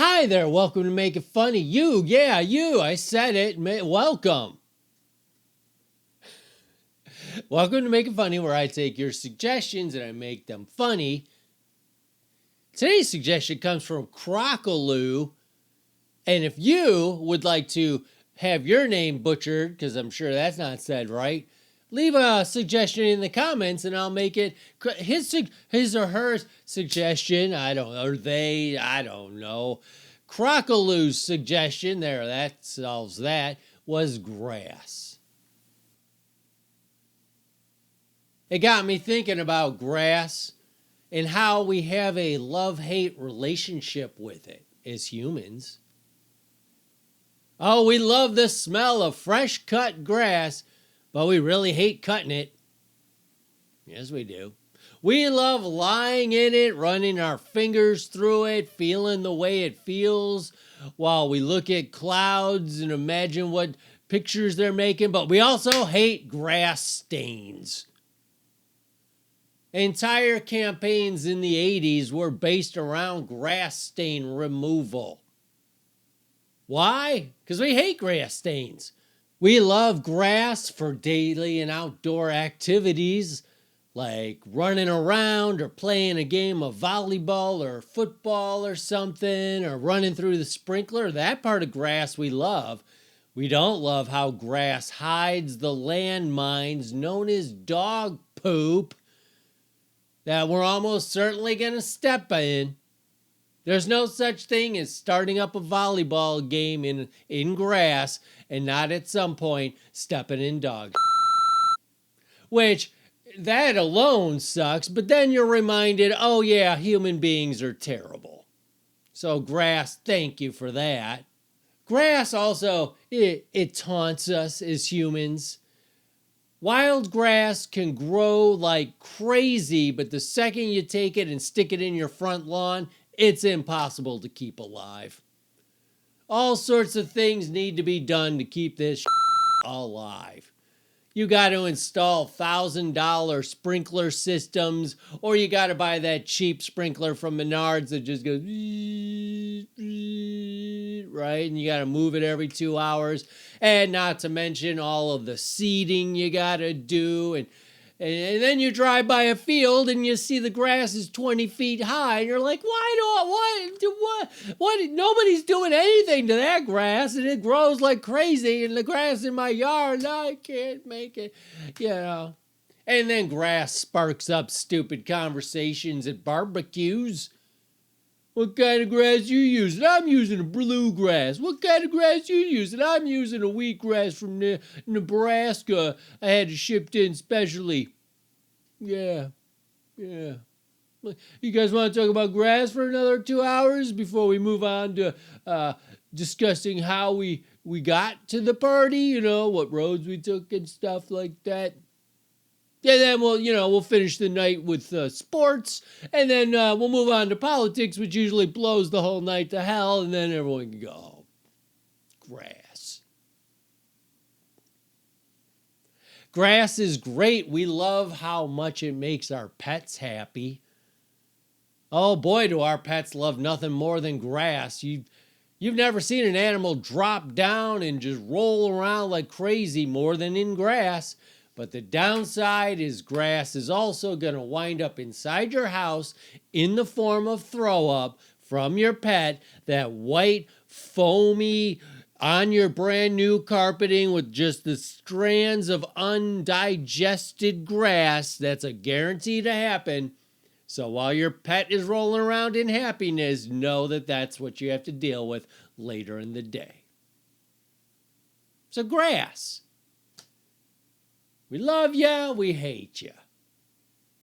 Hi there, welcome to Make It Funny. You, I said it. Welcome. Welcome to Make It Funny, where I take your suggestions and I make them funny. Today's suggestion comes from Crockaloo. And if you would like to have your name butchered, because I'm sure that's not said right, leave a suggestion in the comments and I'll make it his or her suggestion. I don't know. Crockaloo's suggestion, there, that solves that, was grass. It got me thinking about grass and how we have a love-hate relationship with it as humans. Oh, we love the smell of fresh cut grass, but we really hate cutting it. Yes, we do. We love lying in it, running our fingers through it, feeling the way it feels while we look at clouds and imagine what pictures they're making, but we also hate grass stains. Entire campaigns in the 80s were based around grass stain removal. Why? Because we hate grass stains. We love grass for daily and outdoor activities like running around or playing a game of volleyball or football or something, or running through the sprinkler. That part of grass we love. We don't love how grass hides the landmines known as dog poop that we're almost certainly going to step in. There's no such thing as starting up a volleyball game in grass and not at some point stepping in dog. Which, that alone sucks, but then you're reminded, oh yeah, human beings are terrible. So grass, thank you for that. Grass also, it taunts us as humans. Wild grass can grow like crazy, but the second you take it and stick it in your front lawn, it's impossible to keep alive. All sorts of things need to be done to keep this alive. You got to install $1,000 sprinkler systems, or you got to buy that cheap sprinkler from Menards that just goes, right? And you got to move it every 2 hours. And not to mention all of the seeding you got to do. And then you drive by a field and you see the grass is 20 feet high. And you're like, what? Nobody's doing anything to that grass. And it grows like crazy. And the grass in my yard, I can't make it, And then grass sparks up stupid conversations at barbecues. What kind of grass you using? I'm using a bluegrass. What kind of grass you using? I'm using a wheatgrass from Nebraska. I had it shipped in specially. Yeah. You guys want to talk about grass for another 2 hours before we move on to discussing how we got to the party? What roads we took and stuff like that. And then we'll finish the night with sports, and then we'll move on to politics, which usually blows the whole night to hell, and then everyone can go home. Grass. Grass is great. We love how much it makes our pets happy. Oh boy, do our pets love nothing more than grass. You've never seen an animal drop down and just roll around like crazy more than in grass. But the downside is grass is also going to wind up inside your house in the form of throw up from your pet, that white, foamy, on your brand new carpeting with just the strands of undigested grass. That's a guarantee to happen. So while your pet is rolling around in happiness, know that that's what you have to deal with later in the day. So grass. We love ya, we hate ya.